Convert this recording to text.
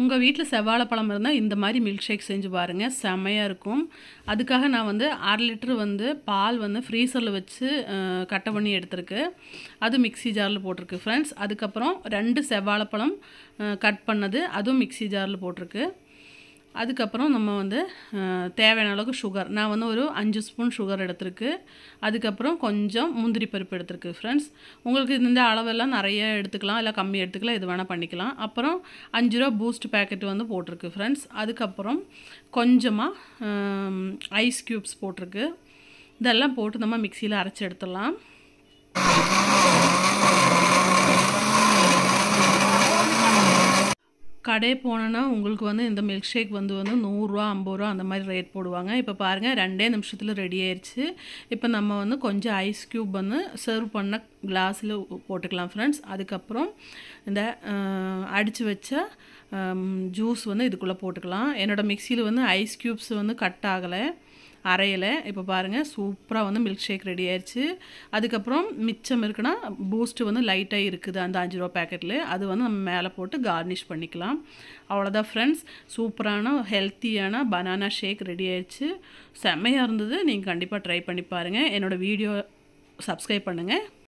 உங்கள் வீட்டில் செவ்வாழைப்பழம் இருந்தால் இந்த மாதிரி மில்க் ஷேக் செஞ்சு பாருங்கள், செம்மையாக இருக்கும். அதுக்காக நான் வந்து 1/2 லிட்டர் வந்து பால் வந்து ஃப்ரீசரில் வச்சு கட்டை பண்ணி எடுத்துருக்கு. அது மிக்ஸி ஜாரில் போட்டிருக்கு ஃப்ரெண்ட்ஸ். அதுக்கப்புறம் 2 செவ்வாழைப்பழம் கட் பண்ணது அதுவும் மிக்ஸி ஜாரில் போட்டிருக்கு. அதுக்கப்புறம் நம்ம வந்து தேவையான அளவுக்கு சுகர், நான் வந்து ஒரு 5 ஸ்பூன் சுகர் எடுத்துருக்கு. அதுக்கப்புறம் கொஞ்சம் முந்திரி பருப்பு எடுத்துருக்கு ஃப்ரெண்ட்ஸ். உங்களுக்கு இந்த அளவெல்லாம் நிறைய எடுத்துக்கலாம், இல்லை கம்மி எடுத்துக்கலாம், எது வேணால் பண்ணிக்கலாம். அப்புறம் 5 ரூபா பூஸ்ட் பேக்கெட் வந்து போட்டிருக்கு ஃப்ரெண்ட்ஸ். அதுக்கப்புறம் கொஞ்சமாக ஐஸ் க்யூப்ஸ் போட்டிருக்கு. இதெல்லாம் போட்டு நம்ம மிக்சியில் அரைச்சி எடுத்துடலாம். கடை போனோன்னா உங்களுக்கு வந்து இந்த மில்க் ஷேக் வந்து 100 ரூபா 50 ரூபா அந்த மாதிரி ரேட் போடுவாங்க. இப்போ பாருங்கள் 2 நிமிஷத்தில் ரெடி ஆயிடுச்சு. இப்போ நம்ம வந்து கொஞ்சம் ஐஸ் க்யூப் வந்து சர்வ் பண்ண கிளாஸில் போட்டுக்கலாம் ஃப்ரெண்ட்ஸ். அதுக்கப்புறம் இந்த அடித்து வச்ச ஜூஸ் வந்து இதுக்குள்ளே போட்டுக்கலாம். என்னோடய மிக்சியில் வந்து ஐஸ் க்யூப்ஸ் வந்து கட் ஆகலை, அரையலை. இப்போ பாருங்கள் சூப்பராக வந்து மில்க் ஷேக் ரெடி ஆயிடுச்சு. அதுக்கப்புறம் மிச்சம் இருக்குன்னா பூஸ்ட்டு வந்து லைட்டாக இருக்குது அந்த 5 ரூபா பேக்கெட்டில், அது வந்து நம்ம மேலே போட்டு கார்னிஷ் பண்ணிக்கலாம். அவ்வளோதான் ஃப்ரெண்ட்ஸ், சூப்பரான ஹெல்த்தியான பனானா ஷேக் ரெடி ஆயிடுச்சு. செம்மையாக இருந்தது. நீங்கள் கண்டிப்பாக ட்ரை பண்ணி பாருங்கள். என்னோடய வீடியோ சப்ஸ்கிரைப் பண்ணுங்கள்.